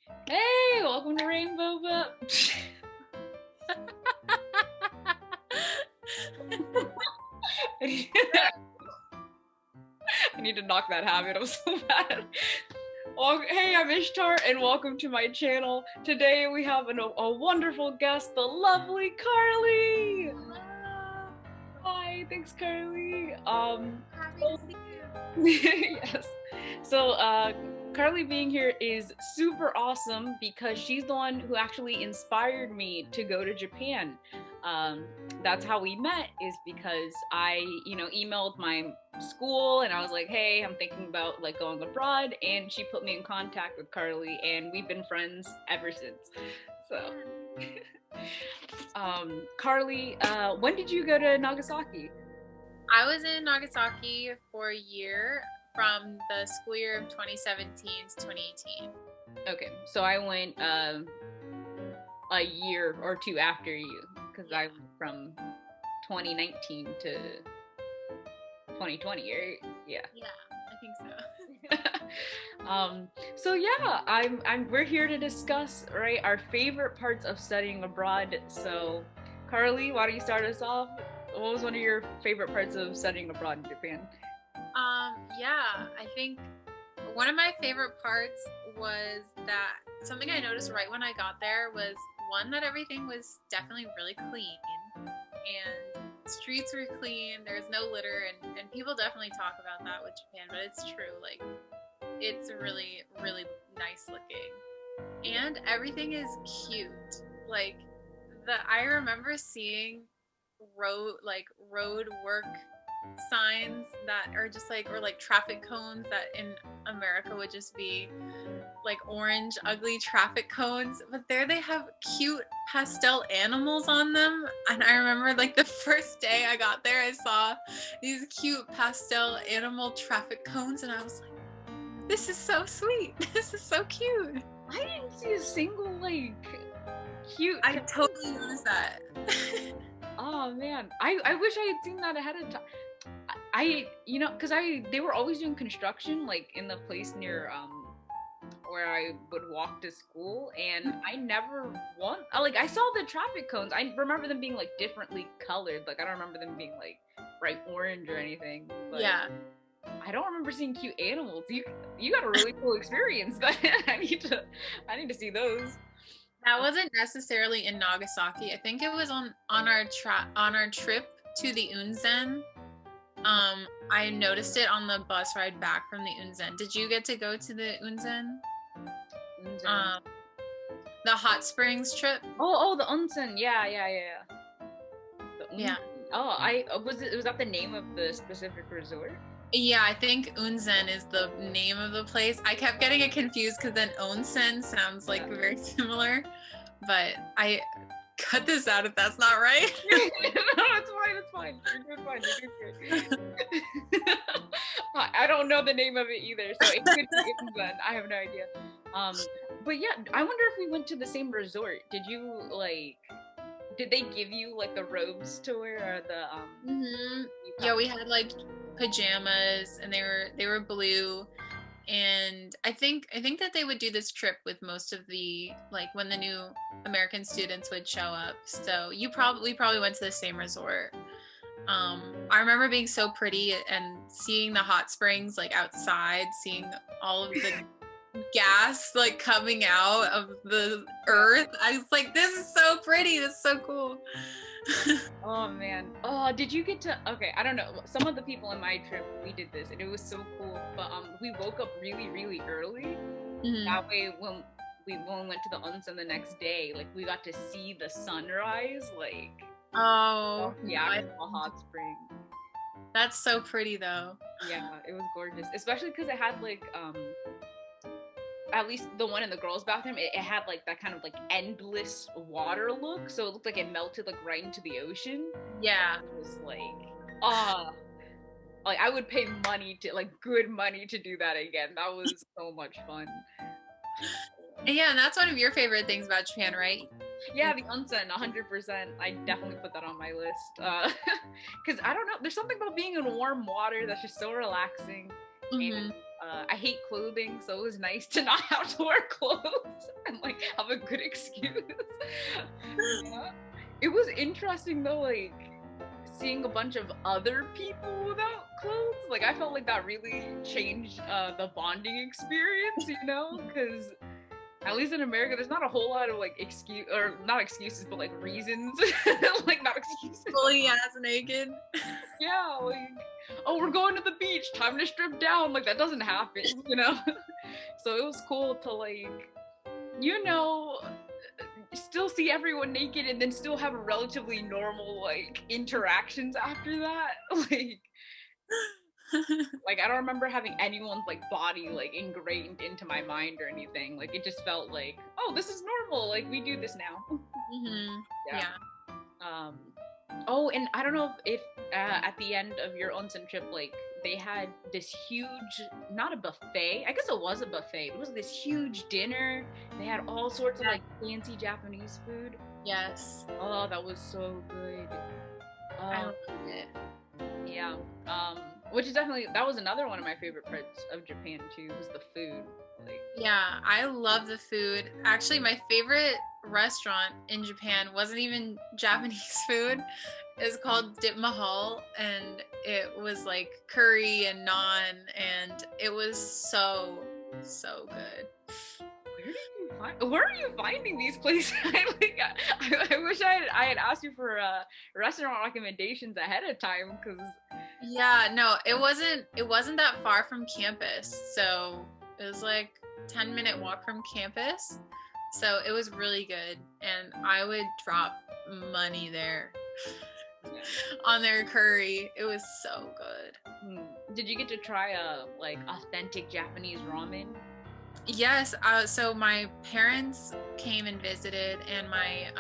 Hey, welcome to Rainbow Bup. I need to knock that habit. I'm so bad. Well, hey, I'm Ishtar, and welcome to my channel. Today we have a wonderful guest, the lovely Carly. Hello. Hi, thanks, Carly. Happy to see you. Yes. So, Carly being here is super awesome because she's the one who actually inspired me to go to Japan. Um, that's how we met, is because I, emailed my school and I was like, hey, I'm thinking about like going abroad, and she put me in contact with Carly, and we've been friends ever since. So, Carly, when did you go to Nagasaki? I was in Nagasaki for a year from the school year of 2017 to 2018. Okay, so I went a year or two after you, because I Yeah. went from 2019 to 2020, right? Yeah. Yeah, I think so. So yeah, we're here to discuss, right, our favorite parts of studying abroad. So, Carly, why don't you start us off? What was one of your favorite parts of studying abroad in Japan? Yeah, I think one of my favorite parts was that something I noticed right when I got there was one, that everything was definitely really clean and streets were clean, there's no litter, and people definitely talk about that with Japan, but it's true. Like, it's really, really nice looking. And everything is cute. Like, I remember seeing road work signs that are just like, or like traffic cones that in America would just be like orange ugly traffic cones, but there they have cute pastel animals on them. And I remember like the first day I got there, I saw these cute pastel animal traffic cones, and I was like, this is so sweet. This is so cute. I didn't see a single like cute. I totally noticed that. Oh man, I wish I had seen that ahead of time. Because they were always doing construction like in the place near where I would walk to school, and I never like I saw the traffic cones. I remember them being like differently colored. Like I don't remember them being like bright orange or anything. But Yeah. I don't remember seeing cute animals. You got a really cool experience. That I need to see those. That wasn't necessarily in Nagasaki. I think it was on our trip to the Unzen. I noticed it on the bus ride back from the Unzen. Did you get to go to the Unzen? Um, the hot springs trip? Oh, the onsen. Yeah, yeah, yeah, yeah. The Yeah. onsen. Oh, I was it was that the name of the specific resort? Yeah, I think Unzen is the name of the place. I kept getting it confused because then onsen sounds like very similar, but I cut this out if that's not right. No, it's fine. It's fine. You're doing fine. You're doing good. I don't know the name of it either, so it could be Inzen. I have no idea. Um, but yeah, I wonder if we went to the same resort. Did you like? Did they give you like the robes to wear, or the Mm-hmm. you Yeah, we had like pajamas, and they were blue. And I think that they would do this trip with most of the, like, when the new American students would show up. So we probably went to the same resort. I remember being so pretty and seeing the hot springs like outside, seeing all of the gas like coming out of the earth. I was like, this is so pretty. This is so cool. Oh man. Oh, did you get to? Okay, I don't know. Some of the people in my trip, we did this, and it was so cool. But we woke up really, really early. Mhm. That way, when we went to the onsen the next day, like we got to see the sunrise, like Oh, off the actual hot spring. that's so pretty though. Yeah, it was gorgeous, especially because it had like at least the one in the girls' bathroom, it had like that kind of like endless water look, so it looked like it melted like right into the ocean. Yeah. It was like, ah, like I would pay money to like good money to do that again. That was so much fun. Yeah, and that's one of your favorite things about Japan, right? Yeah, the onsen, 100%. I definitely put that on my list. Because I don't know, there's something about being in warm water that's just so relaxing. And Mm-hmm. I hate clothing, so it was nice to not have to wear clothes and like have a good excuse. Yeah. It was interesting though, like seeing a bunch of other people without clothes. Like I felt like that really changed the bonding experience, you know, because at least in America, there's not a whole lot of like excuse or not excuses, but like reasons, like not excuses. Fully ass naked. Yeah, like oh, we're going to the beach, time to strip down. Like that doesn't happen, you know. So it was cool to like, you know, still see everyone naked and then still have relatively normal like interactions after that. Like I don't remember having anyone's like body like ingrained into my mind or anything. Like it just felt like, oh, this is normal. Like we do this now. Mm-hmm. Yeah. Yeah. Um. Oh, and I don't know if at the end of your onsen trip, like they had this huge, not a buffet. I guess it was a buffet. It was this huge dinner. They had all sorts of Yeah. like fancy Japanese food. Yes. Oh, that was so good. I Oh, loved it. yeah. Which is definitely that was another one of my favorite parts of Japan too, was the food. Like Yeah, I love the food. Actually, my favorite restaurant in Japan wasn't even Japanese food. It's called Dip Mahal, and it was like curry and naan, and it was so, so good. where are you finding these places? I wish I had asked you for restaurant recommendations ahead of time because Yeah, no, it wasn't that far from campus. So it was like 10-minute walk from campus. So it was really good, and I would drop money there on their curry. It was so good. Did you get to try a like authentic Japanese ramen? Yes, so my parents came and visited, and my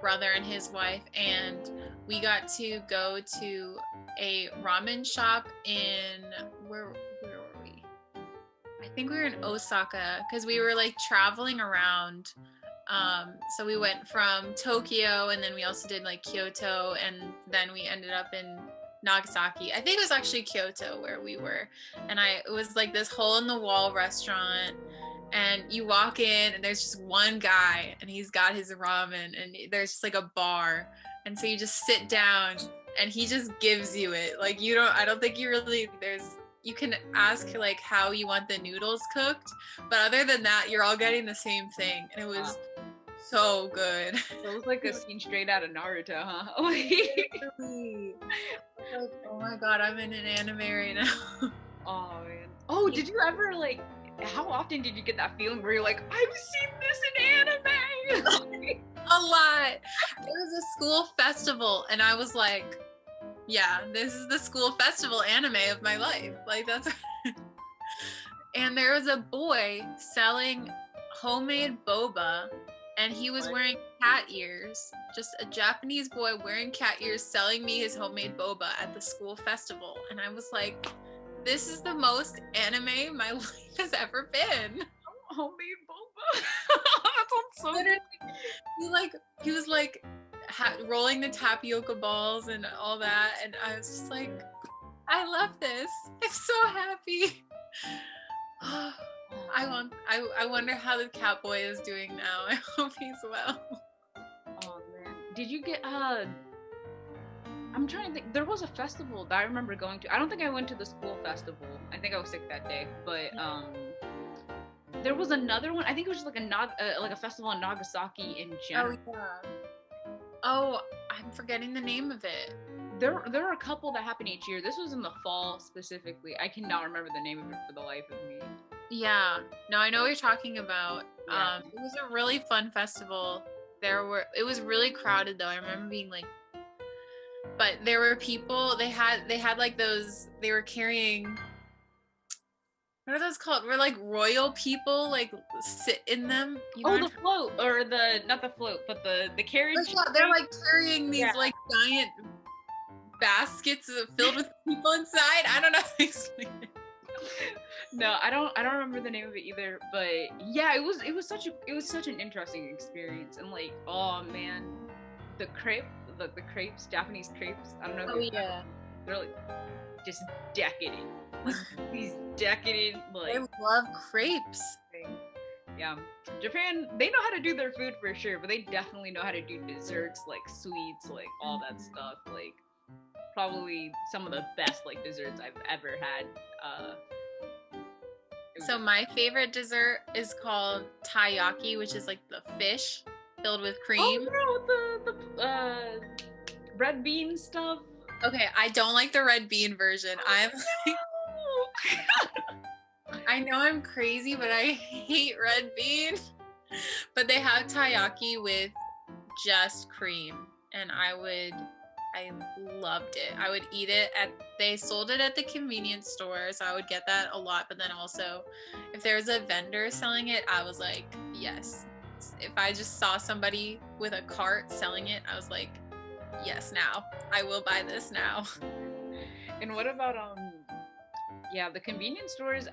brother and his wife, and we got to go to a ramen shop in where were we? I think we were in Osaka because we were like traveling around. So we went from Tokyo, and then we also did like Kyoto, and then we ended up in Nagasaki. I think it was actually Kyoto where we were, and it was like this hole in the wall restaurant, and you walk in and there's just one guy and he's got his ramen, and there's just like a bar, and so you just sit down and he just gives you it. Like I don't think you can ask like how you want the noodles cooked, but other than that you're all getting the same thing, and it was so good. It was like a scene straight out of Naruto, huh? Literally. Like, oh my god, I'm in an anime right now. Oh man. Oh, did you ever like? How often did you get that feeling where you're like, I've seen this in anime? A lot. There was a school festival, and I was like, yeah, this is the school festival anime of my life. Like that's. And there was a boy selling homemade boba, and he was wearing cat ears. Just a Japanese boy wearing cat ears selling me his homemade boba at the school festival. And I was like, this is the most anime my life has ever been. Homemade boba? That sounds so Literally, he was like rolling the tapioca balls and all that, and I was just like, I love this. I'm so happy. I wonder how the cat boy is doing now. I hope he's well. Oh man. Did you get I'm trying to think. There was a festival that I remember going to. I don't think I went to the school festival. I think I was sick that day. But there was another one. I think it was just like a festival in Nagasaki in general. Oh yeah. Oh, I'm forgetting the name of it. There are a couple that happen each year. This was in the fall specifically. I cannot remember the name of it for the life of me. Yeah. No, I know what you're talking about. Yeah. It was a really fun festival. It was really crowded though. I remember being like, but there were people, they had like those, they were carrying, what are those called? Where like royal people like sit in them. You know the float, or not the float, but the carriage. yeah, they're like carrying these like giant baskets filled with people inside. I don't know how to explain it. No, I don't remember the name of it either, but yeah, it was such an interesting experience. And like, oh man, the crepes, Japanese crepes, I don't know if Oh yeah. they're like just decadent. like these decadent I like love crepes. things. Yeah, Japan, they know how to do their food for sure, but they definitely know how to do desserts, like sweets, like all that stuff. Like probably some of the best like desserts I've ever had. Uh, So my favorite dessert is called taiyaki, which is like the fish filled with cream. oh no, the red bean stuff. Okay, I don't like the red bean version. I'm like, I know I'm crazy, but I hate red bean. But they have taiyaki with just cream, and I loved it. I would eat it they sold it at the convenience store, so I would get that a lot. But then also, if there was a vendor selling it, I was like, yes. If I just saw somebody with a cart selling it, I was like, yes, now. I will buy this now. And what about yeah, the convenience stores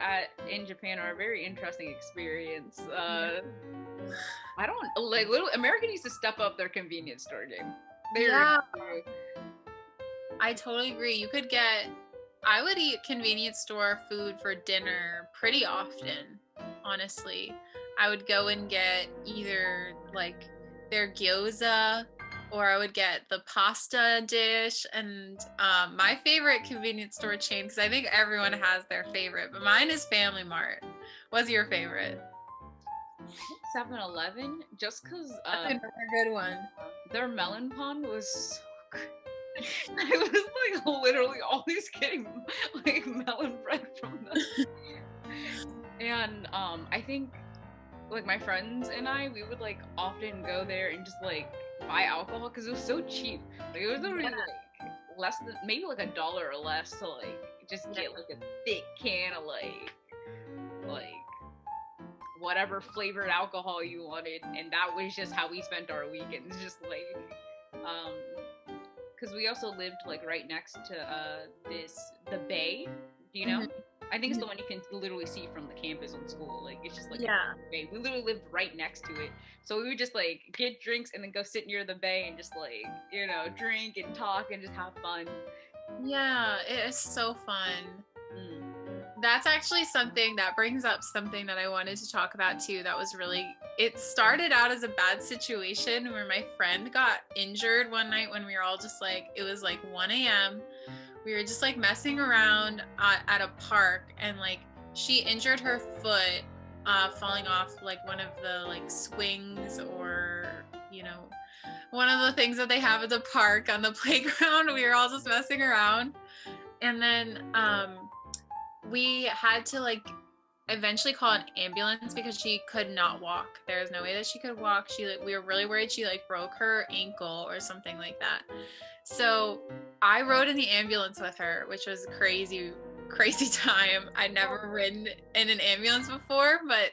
in Japan are a very interesting experience. I don't like little America needs to step up their convenience store game. Yeah. I totally agree. I would eat convenience store food for dinner pretty often, honestly. I would go and get either like their gyoza, or I would get the pasta dish. And my favorite convenience store chain, because I think everyone has their favorite, but mine is Family Mart. What's your favorite? 7-Eleven, just because That's another good one. Their melon pond was so good. I was like literally always getting like melon bread from them. And I think like my friends and we would like often go there and just like buy alcohol because it was so cheap. Like it was literally like less than maybe like $1 or less to like just get like a thick can of like whatever flavored alcohol you wanted, and that was just how we spent our weekends, just like because we also lived like right next to the bay. Do you know? I think it's the one you can literally see from the campus on school. Like it's just like bay. We literally lived right next to it, so we would just like get drinks and then go sit near the bay and just like drink and talk and just have fun. Yeah, it is so fun. That's actually something that brings up something that I wanted to talk about too. That was it started out as a bad situation where my friend got injured one night when we were all just like, it was like 1 a.m. We were just like messing around at a park, and like she injured her foot falling off like one of the like swings, or one of the things that they have at the park on the playground. We were all just messing around, and then we had to like eventually call an ambulance because she could not walk. There was no way that she could walk. We were really worried she like broke her ankle or something like that. So I rode in the ambulance with her, which was a crazy time. I'd never ridden in an ambulance before, but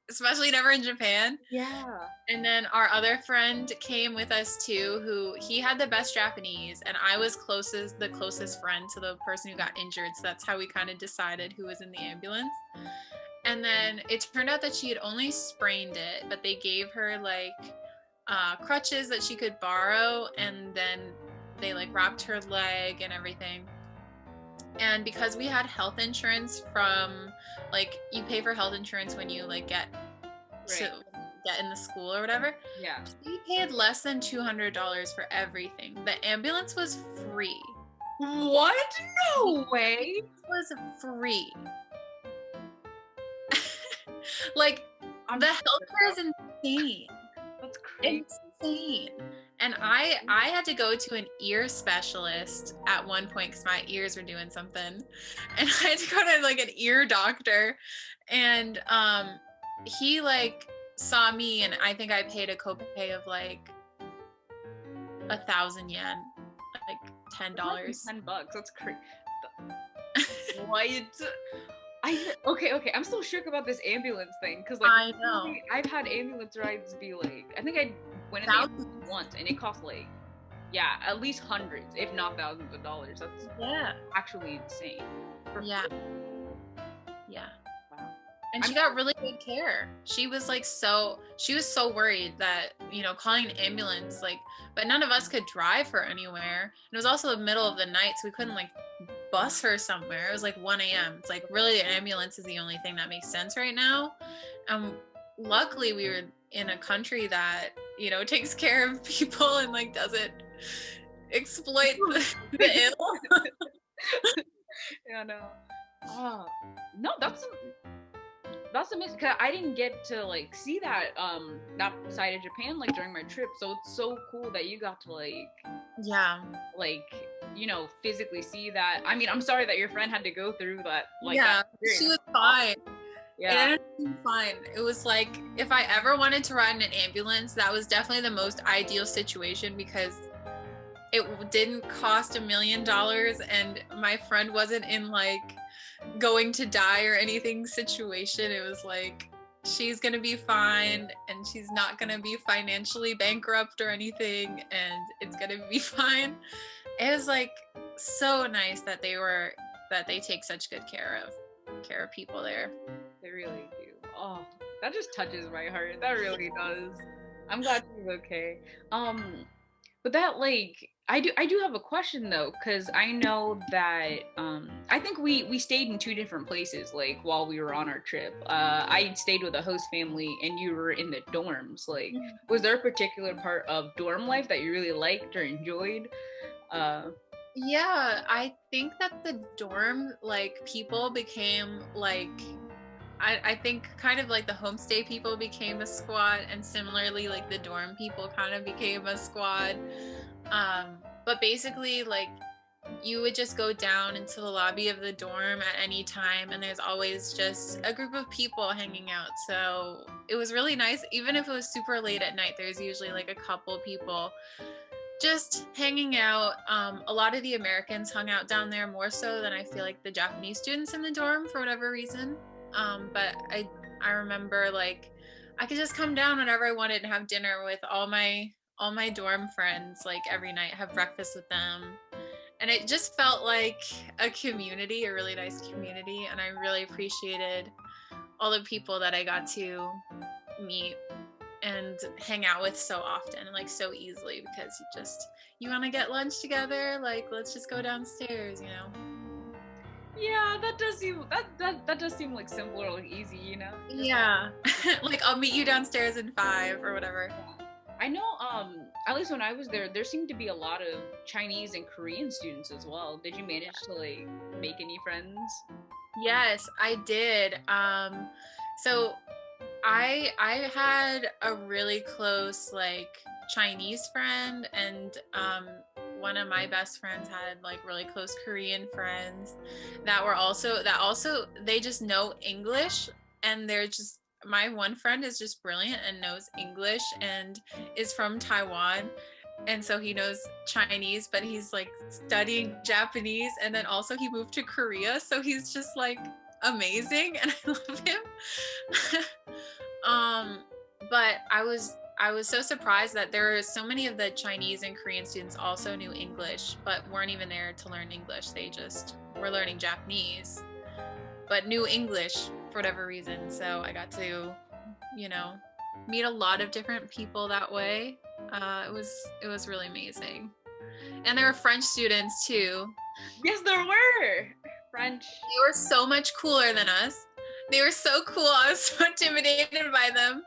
especially never in Japan. Yeah. And then our other friend came with us too, who he had the best Japanese, and I was the closest friend to the person who got injured. So that's how we kind of decided who was in the ambulance. And then it turned out that she had only sprained it, but they gave her like crutches that she could borrow, and then they like wrapped her leg and everything. And because we had health insurance from like, you pay for health insurance when you like get in the school or whatever. Yeah. We paid less than $200 for everything. The ambulance was free. What? No way. It was free. Like the healthcare is insane. That's crazy. Insane. And I had to go to an ear specialist at one point because my ears were doing something, and I had to go to like an ear doctor, and he like saw me, and I think I paid a copay of like 1,000 yen, like $10. $10. That's crazy. What? Okay. I'm still shook about this ambulance thing because like I know I've had ambulance rides be like, I think I went in the ambulance once and it cost like at least hundreds, if not thousands of dollars. That's actually insane. Yeah. Wow. And she got really good care. She was so worried that, calling an ambulance, like, but none of us could drive her anywhere. And it was also the middle of the night, so we couldn't like bus her somewhere. It was like 1 a.m. It's like, really, an ambulance is the only thing that makes sense right now. Luckily we were in a country that, takes care of people and like doesn't exploit the ill. Yeah, no. Oh, no, that's amazing. 'Cause I didn't get to like see that that side of Japan like during my trip. So it's so cool that you got to Yeah. like physically see that. I mean, I'm sorry that your friend had to go through that Yeah, that she was experience. fine. It Yeah. ended up being fine. It was like, if I ever wanted to ride in an ambulance, that was definitely the most ideal situation because it didn't cost $1 million and my friend wasn't in like going to die or anything situation. It was like, she's gonna be fine and she's not gonna be financially bankrupt or anything, and it's gonna be fine. It was like so nice that they take such good care of people there. They really do. Oh, that just touches my heart. That really does. I'm glad she's okay. But that I do have a question though, because I know that I think we stayed in two different places like while we were on our trip. I stayed with a host family and you were in the dorms. Like, was there a particular part of dorm life that you really liked or enjoyed? Yeah, I think that the dorm like people became like, I think kind of like the homestay people became a squad, and similarly like the dorm people kind of became a squad. But basically like you would just go down into the lobby of the dorm at any time and there's always just a group of people hanging out. So it was really nice. Even if it was super late at night, there's usually like a couple people just hanging out. A lot of the Americans hung out down there more so than I feel like the Japanese students in the dorm for whatever reason. But I remember like I could just come down whenever I wanted and have dinner with all my dorm friends like every night, have breakfast with them. And it just felt like a community, a really nice community, and I really appreciated all the people that I got to meet and hang out with so often and like so easily, because you want to get lunch together, like let's just go downstairs. Yeah, that does seem like simple or like easy. Yeah. Like I'll meet you downstairs in 5 or whatever. I know, at least when I was there, there seemed to be a lot of Chinese and Korean students as well. Did you manage to like make any friends? Yes, I did. So I had a really close like Chinese friend, and one of my best friends had like really close Korean friends that also they just know English, and they're just, my one friend is just brilliant and knows English and is from Taiwan, and so he knows Chinese, but he's like studying Japanese, and then also he moved to Korea, so he's just like amazing and I love him. But I was so surprised that there are so many of the Chinese and Korean students also knew English, but weren't even there to learn English. They just were learning Japanese, but knew English for whatever reason. So I got to, meet a lot of different people that way. It was really amazing, and there were French students too. Yes, there were French. They were so much cooler than us. They were so cool. I was so intimidated by them.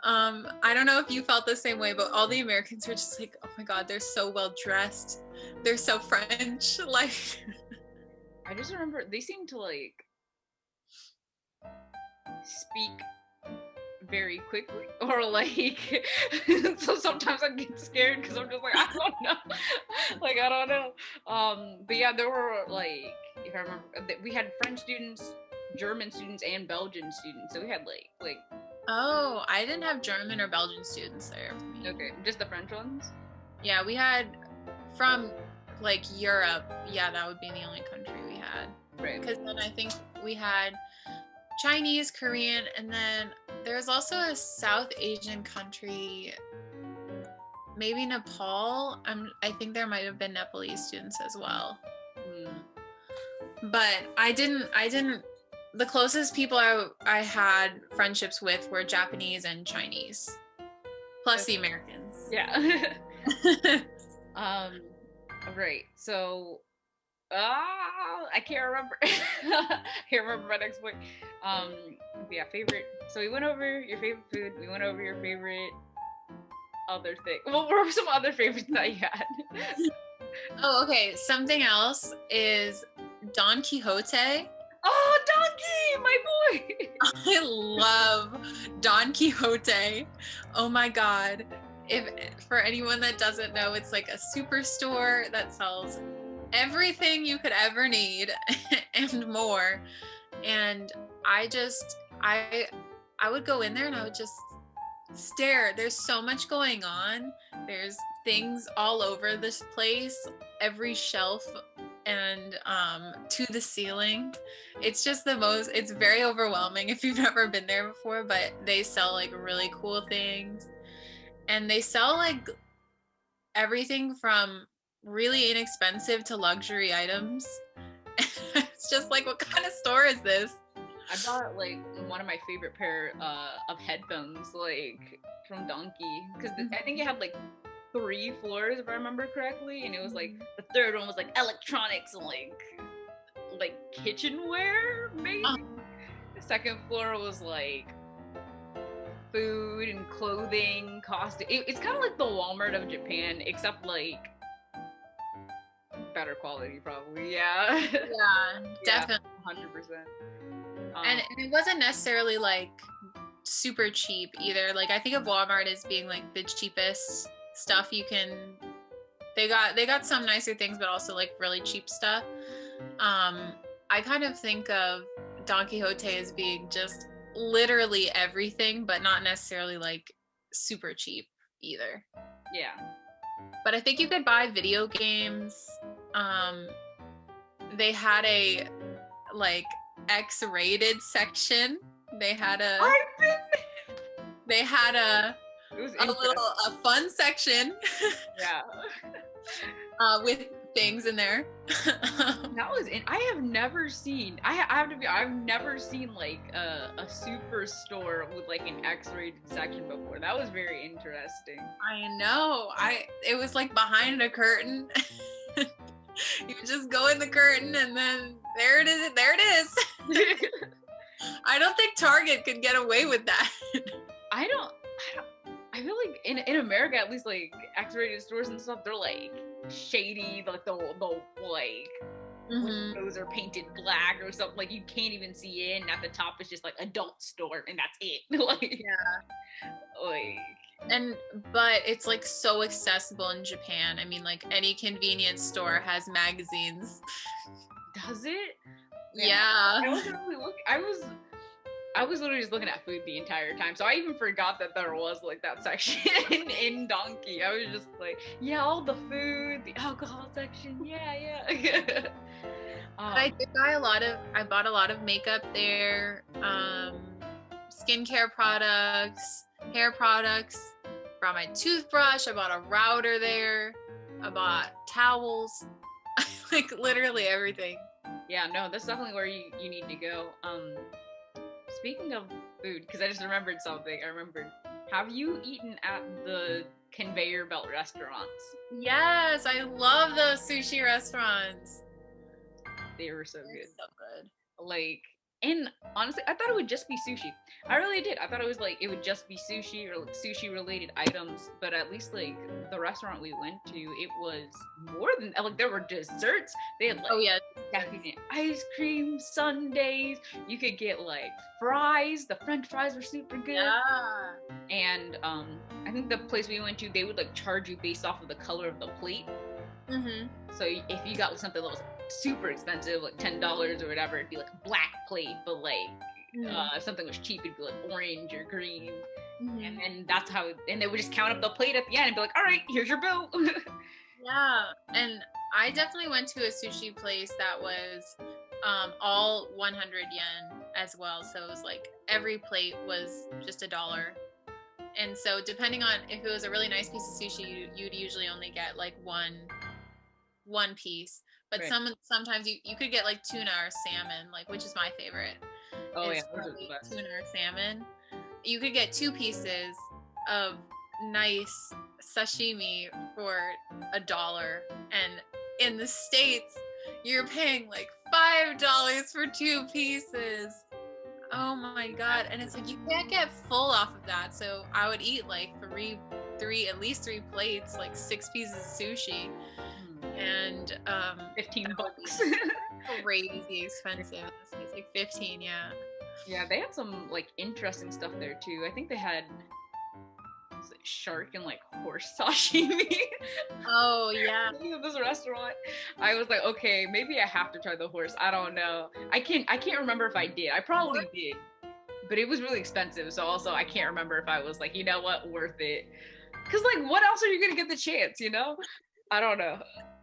I don't know if you felt the same way, but all the Americans were just like, oh my God, they're so well dressed. They're so French. Like, I just remember they seemed to like speak very quickly or like so sometimes I get scared because I'm just like, I don't know. Like, I don't know. But yeah, there were like, if I remember, we had French students, German students, and Belgian students. So we had like oh, I didn't have German or Belgian students there with me. okay, just the French ones. Yeah, we had from like Europe. Yeah, that would be the only country we had. Right. Because then I think we had Chinese, Korean, and then there's also a South Asian country, maybe Nepal. I think there might have been Nepalese students as well. But I didn't the closest people I had friendships with were Japanese and Chinese, plus the Americans. Yeah. Right. So I can't remember. I can't remember my next point. Um, yeah, favorite. So we went over your favorite food. We went over your favorite other thing. What were some other favorites that you had? Oh, okay. Something else is Don Quixote. Oh, Donkey, my boy. I love Don Quixote. Oh my God. If for anyone that doesn't know, it's like a superstore that sells everything you could ever need and more. And I just I would go in there and I would just stare. There's so much going on. There's things all over this place, every shelf and to the ceiling. It's just it's very overwhelming if you've never been there before, but they sell like really cool things. And they sell like everything from really inexpensive to luxury items. It's just like, what kind of store is this? I bought like one of my favorite pair of headphones, like from Donkey, because I think it had like 3 floors if I remember correctly, and it was like the third one was like electronics and like kitchenware maybe. The second floor was like food and clothing, costume. It's kind of like the Walmart of Japan, except like better quality, probably. Yeah. Yeah, definitely. 100%. And it wasn't necessarily like super cheap either. Like I think of Walmart as being like the cheapest stuff you can. They got some nicer things, but also like really cheap stuff. I kind of think of Don Quixote as being just literally everything, but not necessarily like super cheap either. Yeah. But I think you could buy video games. They had a like X-rated section. They had a a fun section. Yeah. With things in there. That was in. I have never seen. I have to be. I've never seen like a superstore with like an X-rated section before. That was very interesting. I know. It was like behind a curtain. You just go in the curtain and then there it is. There it is. I don't think Target could get away with that. I feel like in America, at least, like X-rated stores and stuff, they're like shady, like the like windows are painted black or something. Like you can't even see in. At the top, it's just like adult store, and that's it. Like like. But it's like so accessible in Japan. I mean, like any convenience store has magazines. Does it? Yeah. I wasn't really looking. I was literally just looking at food the entire time. So I even forgot that there was like that section in Donkey. I was just like, yeah, all the food, the alcohol section. Yeah. I did buy I bought a lot of makeup there, skincare products, hair products, brought my toothbrush, I bought a router there, I bought towels, like literally everything. Yeah, no, that's definitely where you need to go. Speaking of food, because I just remembered something. Have you eaten at the conveyor belt restaurants? Yes, I love those sushi restaurants. They were so good. So good. Like, and honestly, I thought it would just be sushi. I really did. I thought it was like it would just be sushi or like sushi related items. But at least like the restaurant we went to, it was more than like there were desserts. They had like ice cream sundaes. You could get like fries. The French fries were super good. Yeah. And I think the place we went to, they would like charge you based off of the color of the plate. So if you got something that was super expensive, like $10 or whatever, it'd be like a black plate. But like if something was cheap, it'd be like orange or green. And then that's how. And they would just count up the plate at the end and be like, "All right, here's your bill." Yeah, and I definitely went to a sushi place that was all 100 yen as well. So it was like every plate was just $1. And so depending on if it was a really nice piece of sushi, you'd usually only get like one piece. But sometimes you could get like tuna or salmon, like which is my favorite. Oh yeah, tuna or salmon. You could get 2 pieces of nice sashimi for $1, and in the States you're paying like $5 for 2 pieces. Oh my god. And it's like you can't get full off of that. So I would eat like at least 3 plates, like 6 pieces of sushi. And 15 bucks. crazy expensive. It's like 15, yeah. Yeah, they had some like interesting stuff there too. I think they had like shark and like horse sashimi. Oh yeah. This restaurant, I was like, okay, maybe I have to try the horse. I don't know. I can't remember if I did. I probably did, but it was really expensive. So also, I can't remember if I was like, you know what, worth it. Cause like, what else are you gonna get the chance? You know? I don't know.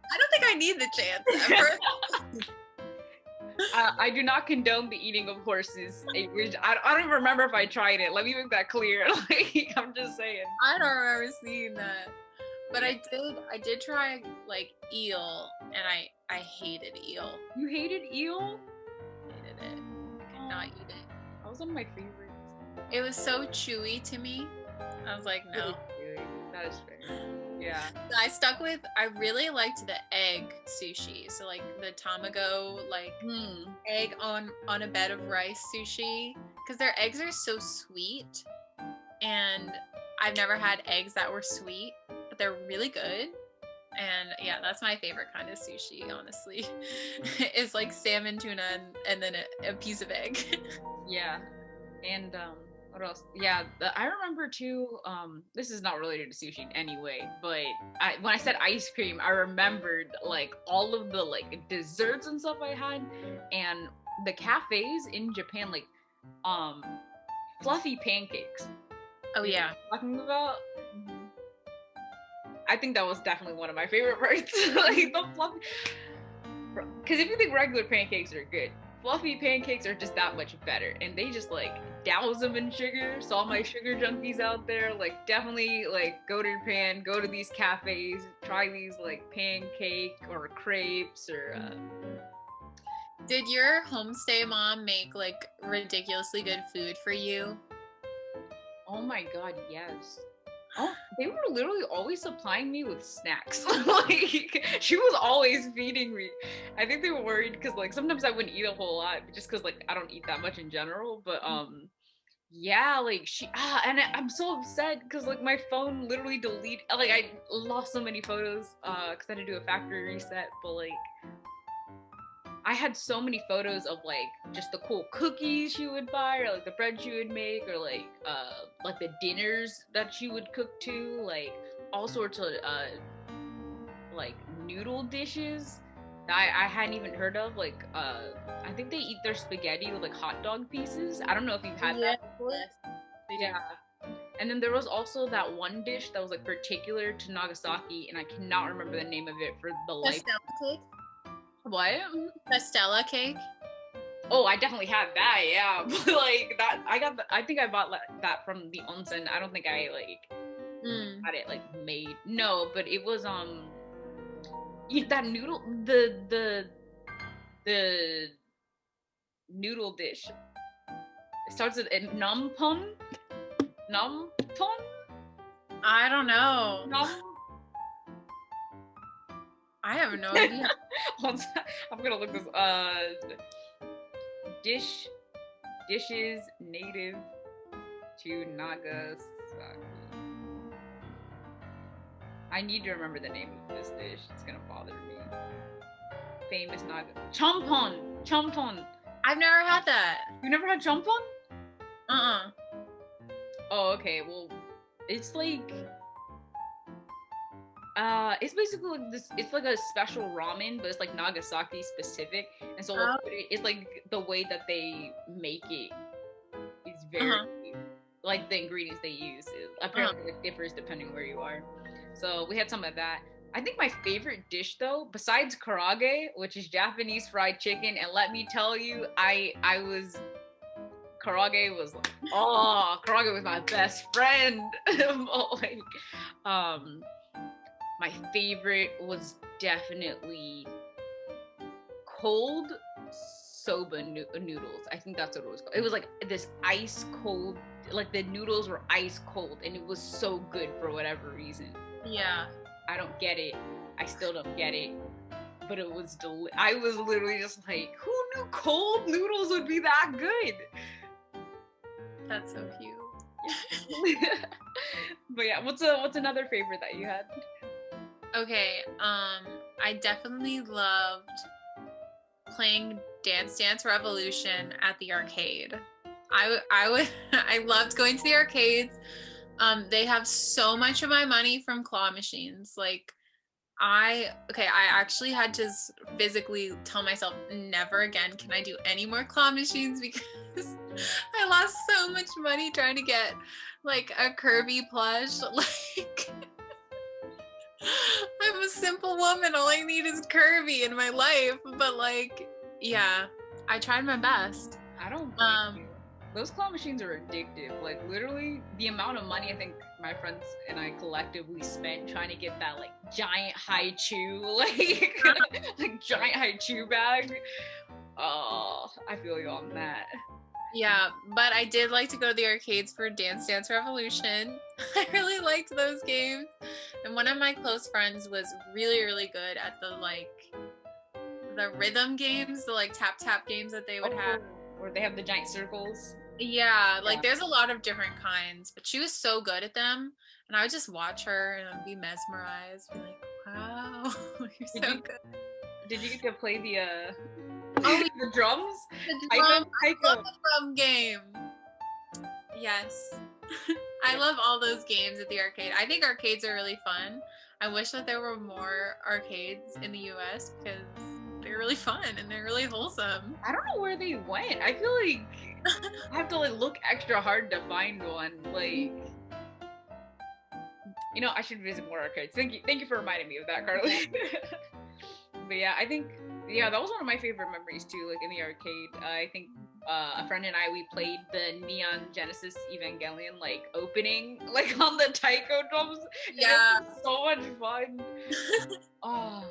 I don't think I need the chance ever. I do not condone the eating of horses. I don't even remember if I tried it. Let me make that clear. Like, I'm just saying. I don't remember seeing that. But I did try like eel, and I hated eel. You hated eel? Hated it. I could not eat it. That was one of my favorites. It was so chewy to me. I was like, no. That is fair. Yeah. I really liked the egg sushi. So like the tamago, like egg on a bed of rice sushi. Because their eggs are so sweet. And I've never had eggs that were sweet, but they're really good. And yeah, that's my favorite kind of sushi, honestly. It's like salmon, tuna, and then a piece of egg. Yeah. And what else? Yeah, I remember too, this is not related to sushi in any way, but when I said ice cream, I remembered like all of the like desserts and stuff I had, and the cafes in Japan, like fluffy pancakes. Oh yeah. Talking about? I think that was definitely one of my favorite parts. Like the fluffy, because if you think regular pancakes are good, fluffy pancakes are just that much better, and they just like douse them in sugar. So all my sugar junkies out there, like definitely like go to Japan, go to these cafes, try these like pancake or crepes or Did your homestay mom make like ridiculously good food for you? Oh my god, yes. Oh, they were literally always supplying me with snacks. Like, she was always feeding me. I think they were worried because, like, sometimes I wouldn't eat a whole lot just because, like, I don't eat that much in general. But, yeah, like, and I'm so upset because, like, my phone literally like, I lost so many photos because I had to do a factory reset. But, like, I had so many photos of like just the cool cookies she would buy, or like the bread she would make, or like the dinners that she would cook too, like all sorts of like noodle dishes that I hadn't even heard of. Like I think they eat their spaghetti with like hot dog pieces. I don't know if you've had that before. Yeah. And then there was also that one dish that was like particular to Nagasaki, and I cannot remember the name of it for the life. Cake? What? Pastella cake? Oh, I definitely had that, yeah. But like that, I think I bought that from the onsen. I don't think I like had it like made. No, but it was that noodle, the noodle dish. It starts with nampon. Nampon. I don't know. I have no idea. I'm gonna look this. Dishes native to Nagasaki. I need to remember the name of this dish. It's gonna bother me. Famous Naga. Champon. I've never had that. You never had champon? Uh-uh. Oh, okay. Well, it's like it's basically like this. It's like a special ramen, but it's like Nagasaki specific, and so it's like the way that they make it is very like the ingredients they use apparently like differs depending where you are. So we had some of that. I think my favorite dish though, besides karage, which is Japanese fried chicken, and let me tell you, karage was like, karage was my best friend. Like, my favorite was definitely cold soba noodles. I think that's what it was called. It was like this ice cold, like the noodles were ice cold, and it was so good for whatever reason. Yeah. I don't get it. I still don't get it. but it was I was literally just like, who knew cold noodles would be that good? That's so cute. Yeah. But yeah, what's another favorite that you had? Okay, I definitely loved playing Dance Dance Revolution at the arcade. I would I loved going to the arcades. They have so much of my money from claw machines. Like I actually had to physically tell myself never again can I do any more claw machines because I lost so much money trying to get like a Kirby plush. Like I'm a simple woman. All I need is Kirby in my life. But like, yeah, I tried my best. I don't blame you. Those claw machines are addictive. Like literally, the amount of money I think my friends and I collectively spent trying to get that like giant high chew, like giant high chew bag. Oh, I feel you on that. Yeah, but I did like to go to the arcades for Dance Dance Revolution. I really liked those games. And one of my close friends was really, really good at the rhythm games, the like tap tap games that they would have. Where they have the giant circles. Yeah, like there's a lot of different kinds, but she was so good at them. And I would just watch her and I'd be mesmerized, be like, wow, you're so good. Did you get to play the the drums? The drum, I love the drum game. Yes. I love all those games at the arcade. I think arcades are really fun. I wish that there were more arcades in the US because they're really fun and they're really wholesome. I don't know where they went. I feel like I have to like look extra hard to find one. Like, you know, I should visit more arcades. Thank you for reminding me of that, Carly. But yeah, I think that was one of my favorite memories too. Like in the arcade, I think a friend and I we played the Neon Genesis Evangelion like opening like on the taiko drums. Yeah, it was so much fun. Oh.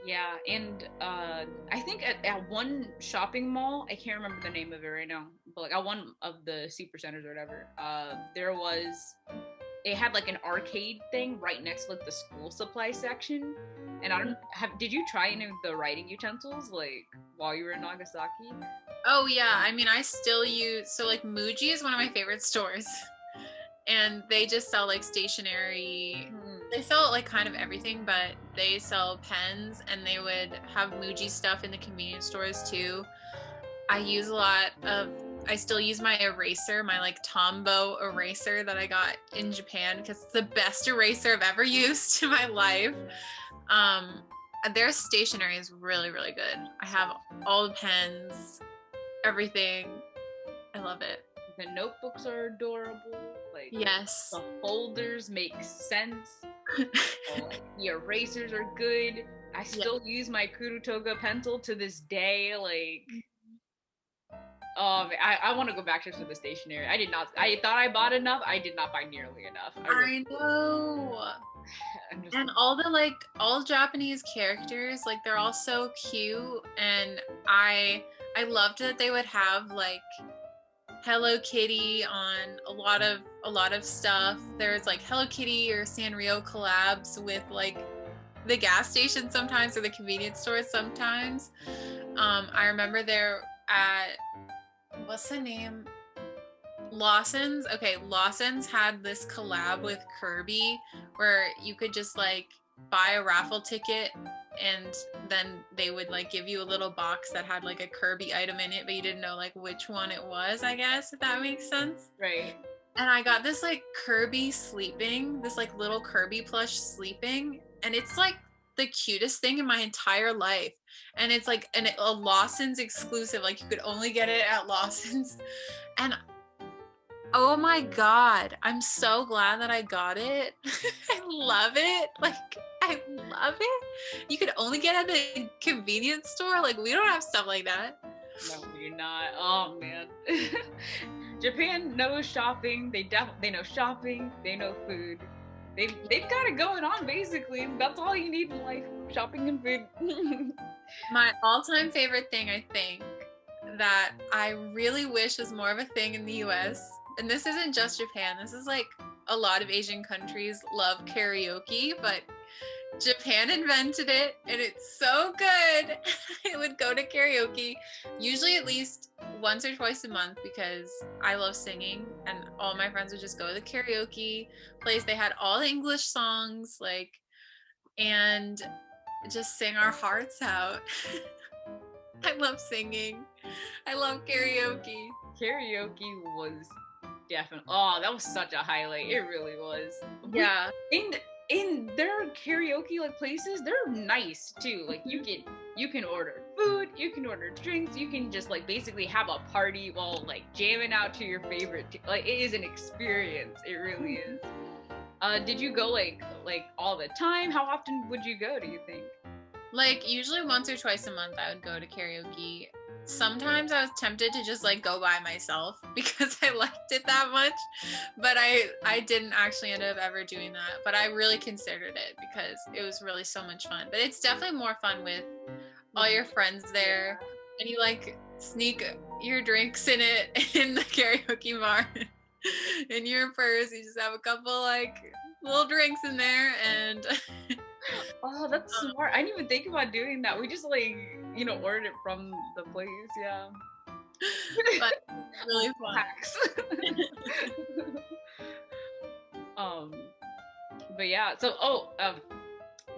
Yeah, and I think at one shopping mall, I can't remember the name of it right now, but like at one of the super centers or whatever, it had like an arcade thing right next to like the school supply section. And I don't did you try any of the writing utensils like while you were in Nagasaki? Oh yeah, I mean I still use like Muji is one of my favorite stores. And they just sell like stationery. They sell like kind of everything, but they sell pens and they would have Muji stuff in the convenience stores too. I still use my eraser, my like Tombow eraser that I got in Japan because it's the best eraser I've ever used in my life. Their stationery is really, really good. I have all the pens, everything. I love it. The notebooks are adorable. Like yes, the folders make sense. Like, the erasers are good. I still use my Kurutoga pencil to this day. Like, I want to go back to the stationery. I thought I bought enough. I did not buy nearly enough. I know. And all Japanese characters, like they're all so cute, and I loved that they would have like Hello Kitty on a lot of stuff. There's like Hello Kitty or Sanrio collabs with like the gas station sometimes or the convenience stores sometimes. I remember there at what's the name? Lawson's. Okay, Lawson's had this collab with Kirby where you could just like buy a raffle ticket and then they would like give you a little box that had like a Kirby item in it, but you didn't know like which one it was, I guess, if that makes sense. Right. And I got this like Kirby sleeping, this like little Kirby plush sleeping, and it's like the cutest thing in my entire life. And it's like a Lawson's exclusive, like you could only get it at Lawson's. And oh my God, I'm so glad that I got it. I love it. Like, I love it. You could only get it at the convenience store. Like, we don't have stuff like that. No, we're not. Oh, man. Japan knows shopping. They know shopping. They know food. They've got it going on, basically. That's all you need in life, shopping and food. My all-time favorite thing, I think, that I really wish was more of a thing in the US, and this isn't just Japan, this is like a lot of Asian countries love karaoke, but Japan invented it, and it's so good. I would go to karaoke, usually at least once or twice a month, because I love singing, and all my friends would just go to the karaoke place. They had all the English songs, like, and just sing our hearts out. I love singing. I love karaoke. Karaoke was definitely, oh, that was such a highlight. It really was. Yeah. In their karaoke like places, they're nice too. Like you can order food, you can order drinks, you can just like basically have a party while like jamming out to your favorite. Like it is an experience. It really is. Did you go like all the time? How often would you go, do you think? Like usually once or twice a month I would go to karaoke. Sometimes I was tempted to just like go by myself because I liked it that much, but I didn't actually end up ever doing that. But I really considered it because it was really so much fun. But it's definitely more fun with all your friends there, and you like sneak your drinks in it in the karaoke bar in your purse. You just have a couple like little drinks in there, and Oh, that's smart. I didn't even think about doing that. We just like, ordered it from the place. Yeah. but really fun. Hacks. um, but yeah. So,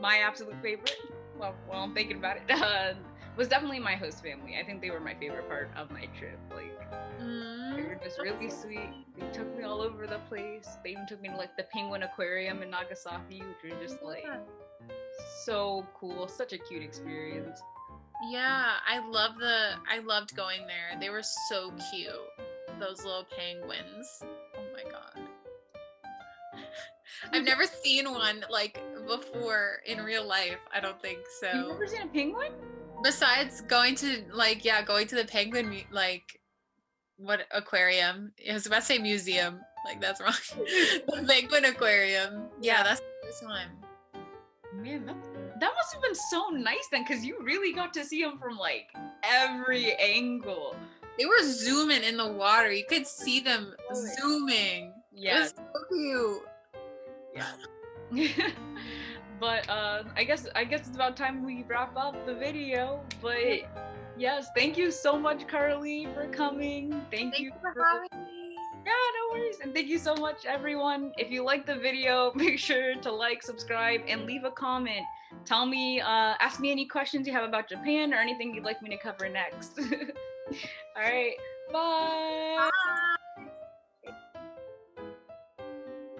my absolute favorite. Well, while I'm thinking about it, was definitely my host family. I think they were my favorite part of my trip. Like, they were just really sweet. They took me all over the place. They even took me to like the Penguin Aquarium in Nagasaki, which was just like so cool. Such a cute experience. Yeah, I loved going there. They were so cute. Those little penguins. Oh my god. I've never seen one like before in real life. I don't think so. You've never seen a penguin? Besides going to going to the penguin what aquarium? I was about to say museum. Like that's wrong. The penguin aquarium. Yeah, that's the first one. Man, that must have been so nice then, because you really got to see them from like every angle. They were zooming in the water. You could see them zooming. Yeah, it was so cute. Yeah. But I guess it's about time we wrap up the video. But yes, thank you so much, Carly, for coming. Thank you for having me. Yeah, no worries. And thank you so much, everyone. If you liked the video, make sure to like, subscribe, and leave a comment. Tell me, ask me any questions you have about Japan or anything you'd like me to cover next. All right, bye.